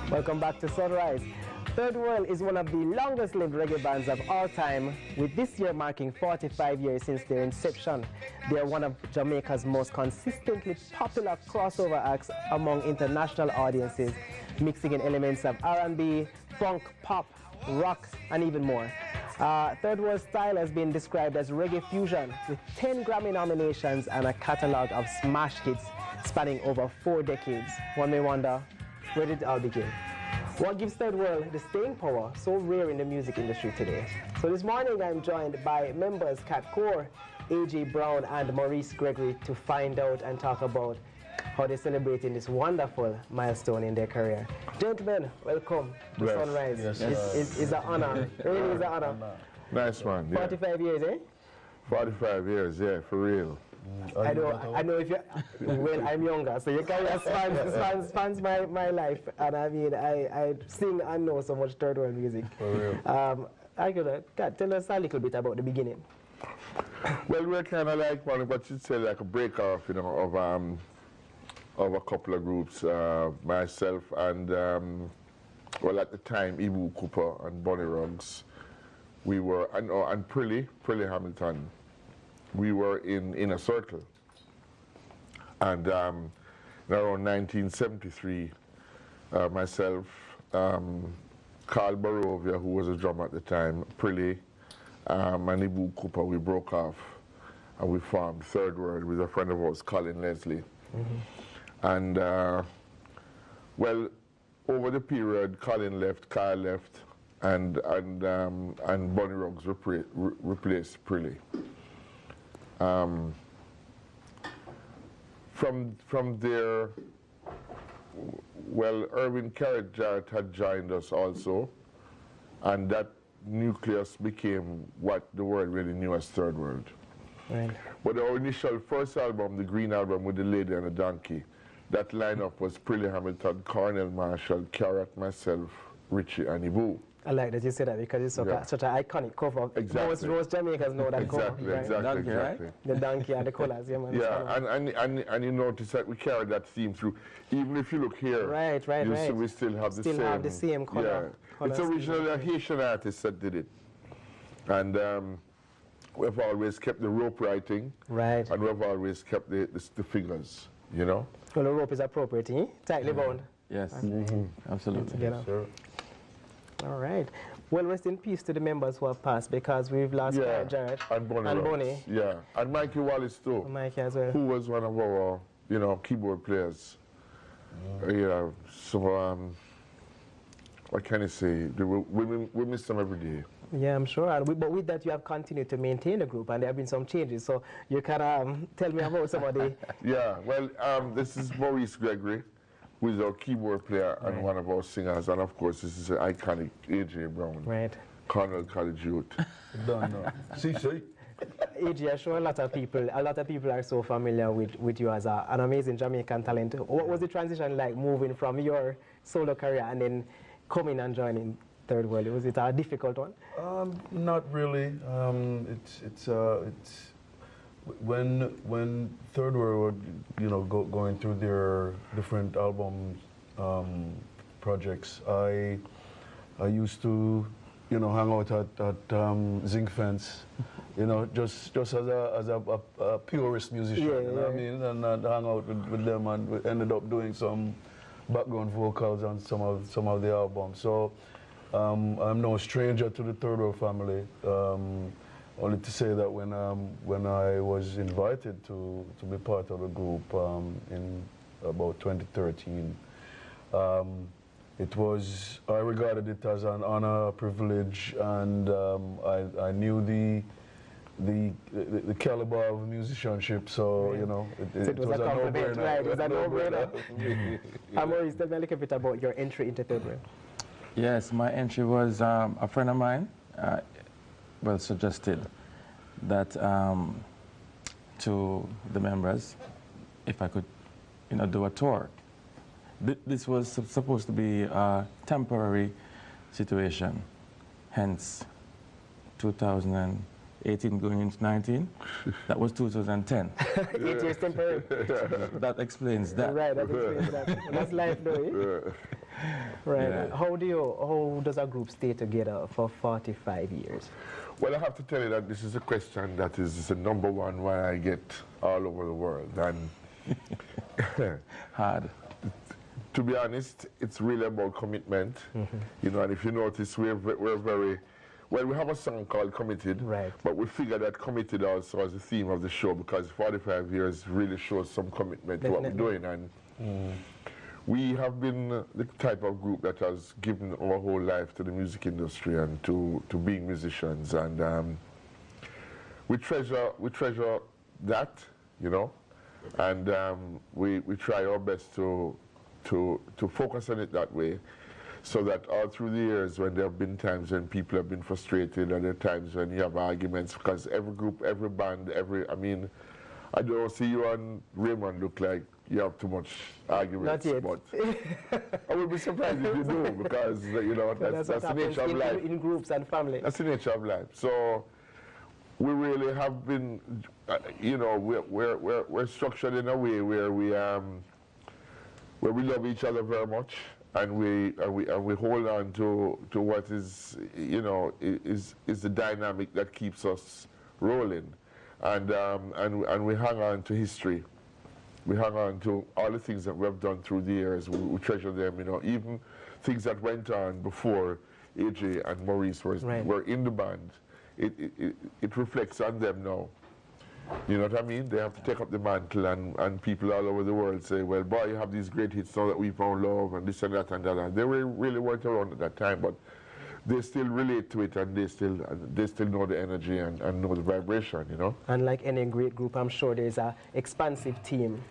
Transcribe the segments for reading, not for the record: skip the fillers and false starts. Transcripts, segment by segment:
Welcome back to Sunrise. Third World is one of the longest lived reggae bands of all time, with this year marking 45 years since their inception. They are one of Jamaica's most consistently popular crossover acts among international audiences, mixing in elements of R&B, funk, pop, rock, and even more. Third World style has been described as reggae-fusion, with 10 Grammy nominations and a catalogue of smash hits spanning over 4 decades. One may wonder, where did it all begin? What gives Third World the staying power so rare in the music industry today? So this morning I'm joined by members Cat Core, AJ Brown and Maurice Gregory to find out and talk about how they're celebrating this wonderful milestone in their career. Gentlemen, welcome to Yes. Sunrise. Yes, it's an honor. Really is an honor. Nice one. Yeah. 45 years, eh? 45 years, yeah, for real. I know if you, well, I'm younger, so your career spans my life. And I mean, I sing and know so much Third World music. For real. I could tell us a little bit about the beginning. Well, we're kind of like what you'd say, like a break off, you know, of a couple of groups. Myself and, well, at the time, Ibu Cooper and Bonnie Ruggs. We were, and Prilly Hamilton. We were in a circle. And around 1973, myself, Carl Barovia, who was a drummer at the time, Prilly, and Ibu Cooper, we broke off and we formed Third World with a friend of ours, Colin Leslie. Mm-hmm. And, well, over the period, Colin left, Carl left, and Bonnie Ruggs replaced Prilly. From there, well, Irwin Carrot Jarrett had joined us also, and that nucleus became what the world really knew as Third World. Right. But our initial first album, the Green Album with the Lady and the Donkey, that lineup was Prilly Hamilton, Cornell Marshall, Carrot, myself, Richie, and Ibu. I like that you say that because it's such an iconic cover. Exactly. Most Jamaicans know that cover. Right? Exactly. Right? The donkey and the colours, yeah, man. Yeah, and you notice that we carry that theme through. Even if you look here, right. we still have the same colour. Yeah. It's originally a Haitian artist that did it. And we've always kept the rope writing. Right. And we've always kept the figures, you know? Well, the rope is appropriate, eh? Tightly bound. Yes, Mm-hmm. absolutely. Yes, sir. All right. Well, rest in peace to the members who have passed because we've lost Jared and Bonnie. Yeah, and Mikey Wallace too. Mikey as well. Who was one of our, keyboard players. Yeah. So what can I say? We miss them every day. Yeah, I'm sure. But with that, you have continued to maintain the group, and there have been some changes. So you can tell me about some of the. Yeah. Well, this is Maurice Gregory, who is our keyboard player and one of our singers, and of course this is an iconic AJ Brown, Cornell College youth. Don't know. See. AJ, I'm sure a lot of people are so familiar with you as an amazing Jamaican talent. What was the transition like moving from your solo career and then coming and joining Third World? Was it a difficult one? Not really. It's when Third World, going through their different album projects, I used to, hang out at Zinc Fence, just as a purist musician. You know what I mean? And hang out with them, and we ended up doing some background vocals on some of the albums. So I'm no stranger to the Third World family. Only to say that when I was invited to be part of the group in about 2013, I regarded it as an honor, a privilege, and I knew the caliber of musicianship. So it was a no-brainer. Right, it was a no-brainer. Maurice, tell me a little bit about your entry into Third World. Yes, my entry was a friend of mine. Suggested that to the members if I could, do a tour. This was supposed to be a temporary situation, hence 2000 18 going into 19. That was 2010. 8 years temporary. That explains that. Right, that explains that. That's life, though. Eh? Right. Yeah. How does a group stay together for 45 years? Well, I have to tell you that this is a question that is the number one one I get all over the world. And Hard. to be honest, it's really about commitment. You know, and if you notice, we're very, well, we have a song called Committed, Right. but we figure that committed also as the theme of the show because 45 years really shows some commitment to what we're doing. And we have been the type of group that has given our whole life to the music industry and to being musicians. And we treasure that, you know, and we try our best to focus on it that way, so that all through the years when there have been times when people have been frustrated and there are times when you have arguments, because every group, every band, I mean, I don't see you and Raymond look like you have too much arguments. Not yet. But I would be surprised if you do, because, you know, that's the nature of life. In groups and family. That's the nature of life. So we really have been, you know, we're structured in a way where we love each other very much, and we hold on to what is, you know, is the dynamic that keeps us rolling, and we hang on to history. We hang on to all the things that we have done through the years. We treasure them, you know, even things that went on before AJ and Maurice were in the band. It reflects on them now. You know what I mean? They have to take up the mantle, and people all over the world say, well, boy, you have these great hits now that we found love, and this and that and that. And they really weren't around at that time, but they still relate to it, and they still know the energy and know the vibration, you know? And like any great group, I'm sure there's an expansive team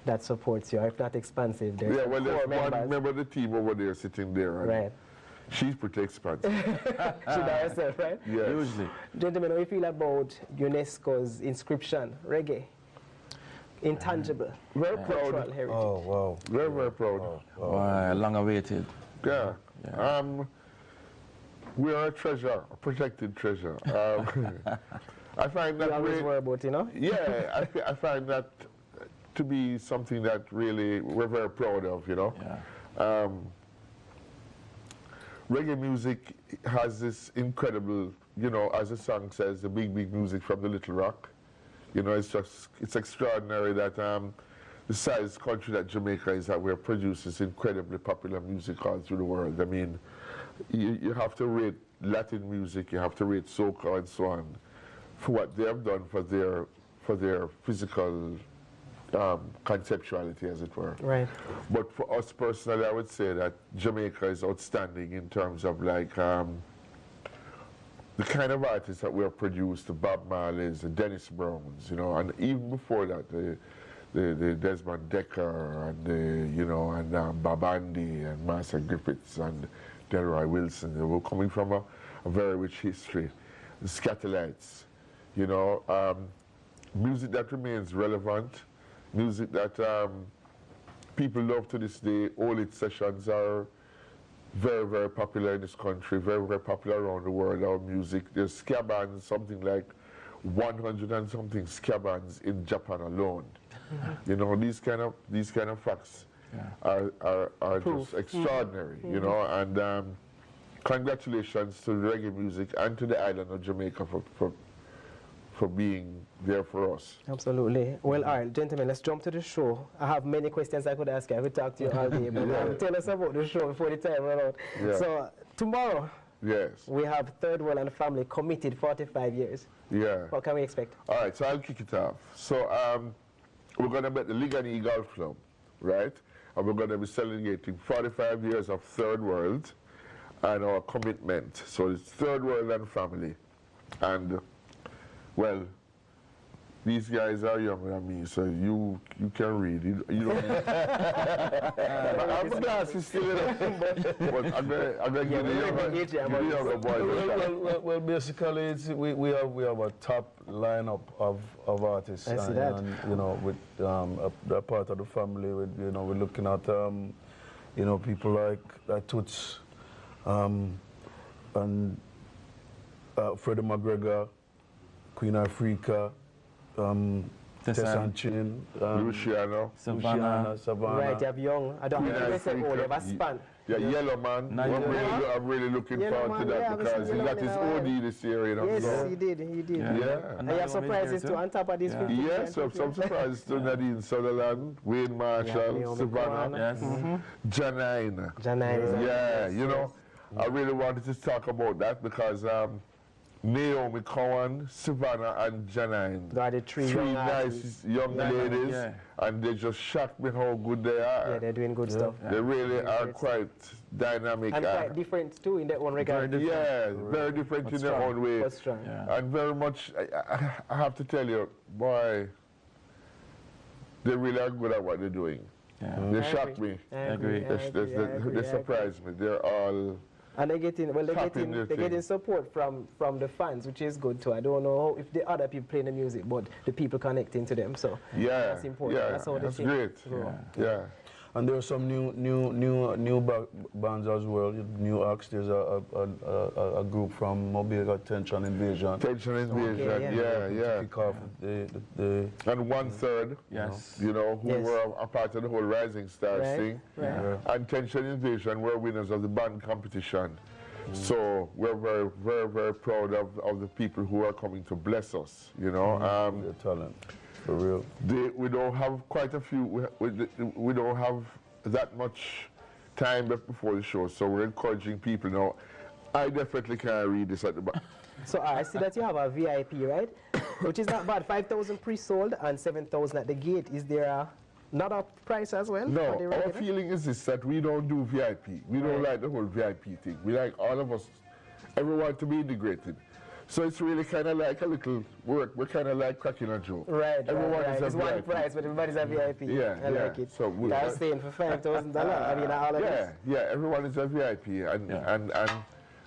that supports you. If not expansive, there's well, there's core one members. member of the team over there sitting there. And Right. she's pretty expansive. She by herself, right? Yes. Usually. Gentlemen, how do you feel about UNESCO's inscription, reggae? Intangible. Very Cultural proud. heritage. Oh, wow. Very, very proud. Why, long awaited. Yeah. Yeah. We are a treasure, a protected treasure. I find You that always worry about, you know? yeah, I find that to be something that really we're very proud of, you know. Yeah. Reggae music has this incredible, you know, as the song says, the big music from the Little Rock. You know, it's extraordinary that the size country that Jamaica is, that we're producing incredibly popular music all through the world. I mean, you have to rate Latin music, you have to rate soca and so on for what they have done for their physical conceptuality, as it were. Right. But for us personally, I would say that Jamaica is outstanding in terms of like the kind of artists that we have produced, the Bob Marleys, the Dennis Browns, you know, and even before that, the Desmond Decker and Bob Andy and Master Griffiths and Delroy Wilson. They were coming from a very rich history. The Scatterlights, you know, music that remains relevant. Music that people love to this day. All its sessions are very, very popular in this country, very, very popular around the world, our music. There's ska bands, something like 100 and something ska bands in Japan alone. You know, these kind of facts are just extraordinary, you know, and congratulations to the reggae music and to the island of Jamaica for being there for us. Absolutely. Well, all right, gentlemen, let's jump to the show. I have many questions I could ask you. I could talk to you all day, but tell us about the show before the time runs out. Yeah. So, tomorrow, Yes. we have Third World and Family committed 45 years. Yeah. What can we expect? All right, so I'll kick it off. So we're going to be at the Ligani Golf Club, right? And we're going to be celebrating 45 years of Third World and our commitment. So it's Third World and Family. And, well, these guys are younger than me, so you can read. You don't. I have glasses still, you know, but I'm gonna give the younger boys a shot. Well, basically, we have a top lineup of artists. I see that. And, you know, with a part of the family, with, you know, we're looking at you know, people like Toots, and Freddie McGregor. Queen Africa, Tessan Chin, Luciano. Savannah. Savannah. Right, you have young. I don't Queen know if they say Africa. old, you have a span. Yeah, Yellow Man. Nigeria. I'm really looking Yellow forward to Man, that yeah, because he Yellow got Man his in a while. OD this year, you know. Yes, so. he did. Yeah. Yeah. And you have surprises too on top of these 50. Yeah, some surprises to Nadine Sutherland, Wayne Marshall, Naomi Savannah, Kwan. Yes. Janine. Janine is Yeah, you know, I really wanted to talk about that because Naomi Cowan, Savannah, and Janine. They are the three young artists. nice young ladies, Yeah. and they just shocked me how good they are. Yeah, they're doing good stuff. They really are great quite dynamic. And quite different too in their own regard. Yeah, very different in their own way. But strong. Yeah. And very much, I have to tell you, boy, they really are good at what they're doing. Yeah. They I shock agree. me. I agree. They surprise me. They're all. And they're getting Tapping their they're thing. getting support from the fans, which is good too. I don't know if the other people playing the music, but the people connecting to them. So Yeah, that's important. yeah, That's how they that's think. great. So, Yeah. And there are some new bands as well, new acts. There's a group from Mobile, Tension Invasion. Tension Invasion, yeah. yeah. Kick off the And 1/3, Yes. you know, who Yes. were a part of the whole Rising Stars Right, thing. right. And Tension Invasion were winners of the band competition. So we're very, very, very proud of the people who are coming to bless us, you know. their talent, for real. We don't have quite a few, we don't have that much time before the show, so we're encouraging people now. I definitely can't read this at the back. So I see that you have a VIP, right? Which is not bad. 5,000 pre-sold and 7,000 at the gate. Is there another price as well? No, for the our regular? feeling is this, that we don't do VIP. We don't like the whole VIP thing. We like all of us, everyone to be integrated. So it's really kind of like a little work. We're kind of like cracking a joke. Right, Everyone right. is a It's one VIP. price, but everybody's a VIP. Yeah, I yeah. like it. So we- That's staying for $5,000. I mean, all of Yeah, this. yeah, everyone is a VIP.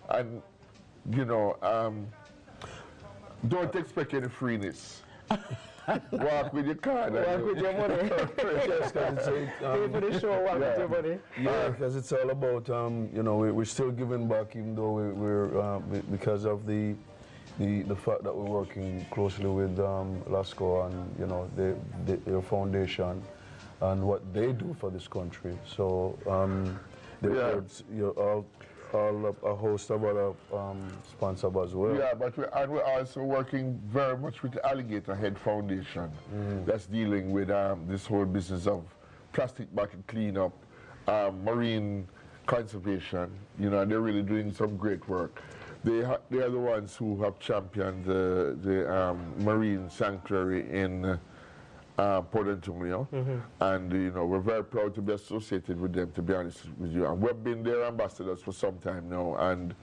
And you know, don't expect any freeness. Walk with your card. Walk with your money. Yes, 'cause it's Pay for the show, walk with your money. yeah, because it's all about you know, we're still giving back, even though we're because of the fact that we're working closely with Lasco and you know their foundation and what they do for this country. So there's a host of other sponsors as well. Yeah, but we're also working very much with the Alligator Head Foundation that's dealing with this whole business of plastic bottle cleanup, marine conservation, you know, and they're really doing some great work. They are the ones who have championed the marine sanctuary in Port Antonio, and you know we're very proud to be associated with them. To be honest with you, and we've been their ambassadors for some time now, and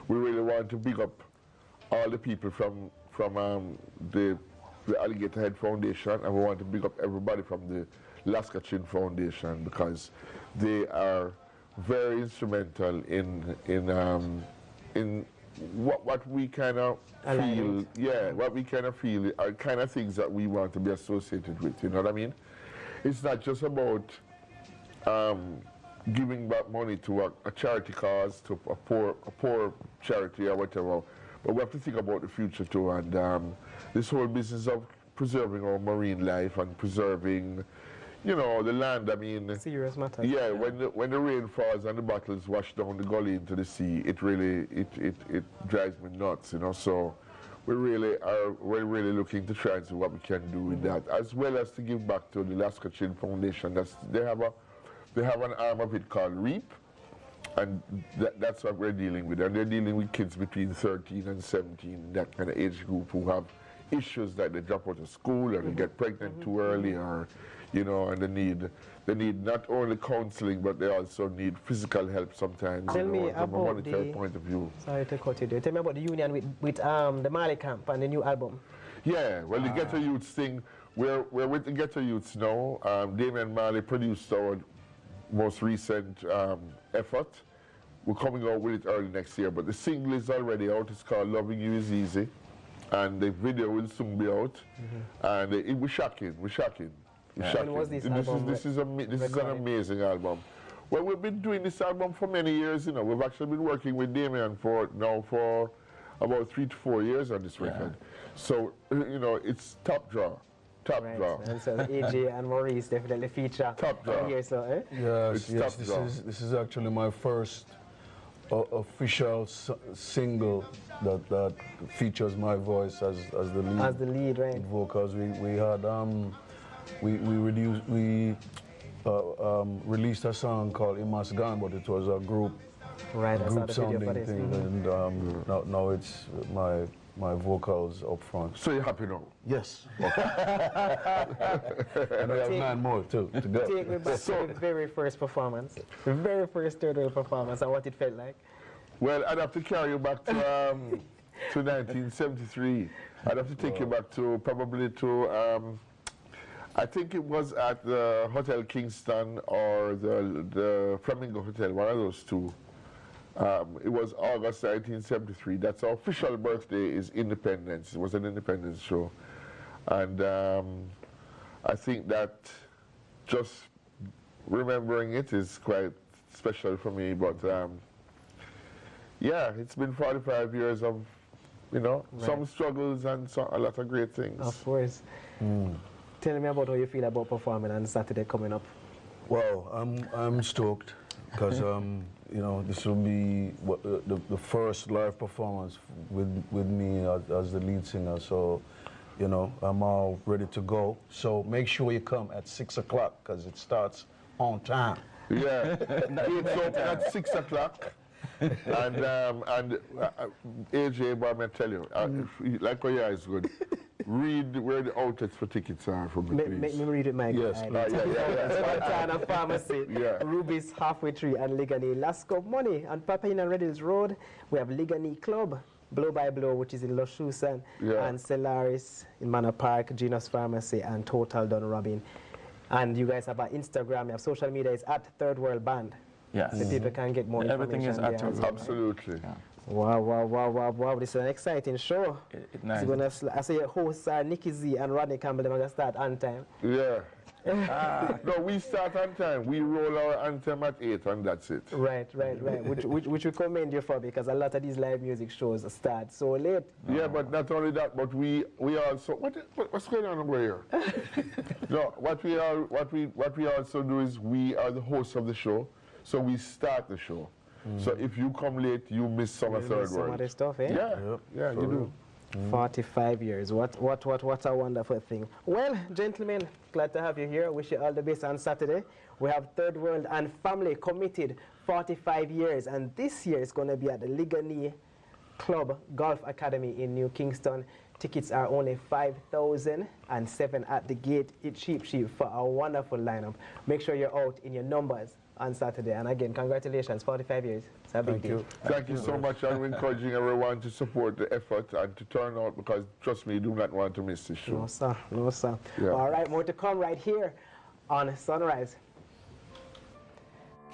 we really want to big up all the people from the Alligator Head Foundation, and we want to big up everybody from the Lasco Chin Foundation because they are very instrumental in what we kind of feel, what we kind of feel are kind of things that we want to be associated with, you know what I mean? It's not just about giving back money to a charity cause, to a poor charity or whatever, but we have to think about the future too, and this whole business of preserving our marine life and preserving, you know, the land. I mean, Serious matter. yeah, when the rain falls and the bottles wash down the gully into the sea, it really it drives me nuts, you know. So we're really looking to try and see what we can do with that, as well as to give back to the Lasco Chin Foundation. They have an arm of it called REAP, and that's what we're dealing with. And they're dealing with kids between 13 and 17, that kind of age group, who have issues like they drop out of school or they get pregnant too early, or you know, and they need not only counseling, but they also need physical help sometimes. Tell you know, me from a about monetary point of view. Sorry to cut you there. Tell me about the union with the Mali Camp and the new album. Yeah, well, the Ghetto Youths thing, we're with the Ghetto Youths now. Damian Marley produced our most recent effort. We're coming out with it early next year, but the single is already out. It's called Loving You Is Easy, and the video will soon be out. And we're shocking. We're shocking. When was this album This is an amazing album. Well, we've been doing this album for many years. You know, we've actually been working with Damian for about 3 to 4 years on this record. So, you know, it's top draw. Top draw. And so AJ and Maurice definitely feature Top draw. here, so Yes, It's yes. top draw. This is actually my first official single that features my voice as the lead. as the lead, right? Vocals. We had released a song called Imas Gone, but it was a group Right, I saw group the video for sounding this. thing, and now it's my vocals up front. So you're happy now? Yes. And we have 9 more to go. Take me back to the very first performance, the very first third world performance, and what it felt like. Well, I'd have to carry you back to 1973. I'd have to take you back to probably to I think it was at the Hotel Kingston or the Flamingo Hotel, one of those two. It was August 1973. That's our official birthday is Independence. It was an Independence show. And I think that just remembering it is quite special for me. But yeah, it's been 45 years of, you know, some struggles and a lot of great things. Of course. Tell me about how you feel about performing on Saturday coming up. Well, I'm stoked because you know, this will be the first live performance with me as the lead singer. So, you know, I'm all ready to go. So make sure you come at 6 o'clock because it starts on time. Yeah, it's open at 6 o'clock. And AJ, but I'm going to tell you, like what your eyes good, read where the outlets for tickets are from the Make me read it, Mike. Yes. Montana Pharmacy, Ruby's Halfway Tree and Ligani. Lascaux Money on Papine and Reddills Road. We have Ligani Club, Blow by Blow, which is in Lushusan, and Celaris in Manor Park, Genus Pharmacy, and Total Done Robin. And you guys have our Instagram, you have social media, it's at Third World Band. Yes. So people can get more Everything is information there. active. Absolutely. Yeah. Wow. This is an exciting show. Nice. I say your hosts are Nicky Z and Rodney Campbell. They're going to start on time. Yeah. No, we start on time. We roll our anthem at 8 and that's it. Right. which we commend you for because a lot of these live music shows start so late. Yeah, but not only that, but we also what's going on over here? No, what we also do is we are the hosts of the show, so we start the show. So if you come late, you miss some of Third Some World. of the stuff, eh? Yeah, you do. 45 years. What a wonderful thing. Well, gentlemen, glad to have you here. Wish you all the best on Saturday. We have Third World and Family committed 45 years, and this year it's going to be at the Ligani Club Golf Academy in New Kingston. Tickets are only 5,007 at the gate. It's cheap for a wonderful lineup. Make sure you're out in your numbers on Saturday. And again, congratulations, 45 years. It's a big deal. Thank you so much. I'm encouraging everyone to support the effort and to turn out because, trust me, you do not want to miss this show. No, sir. Yeah. All right, more to come right here on Sunrise.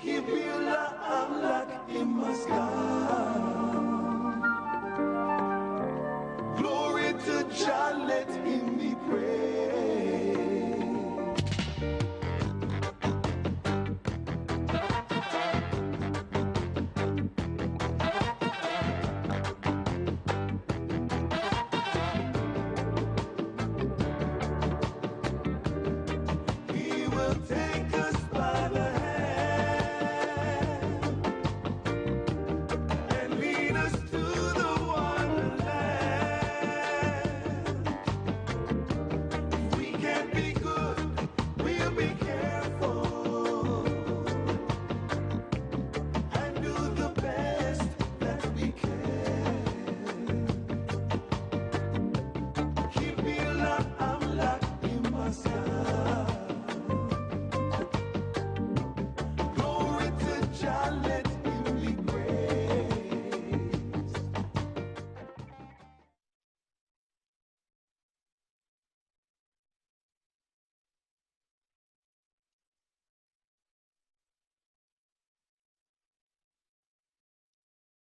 Give you love.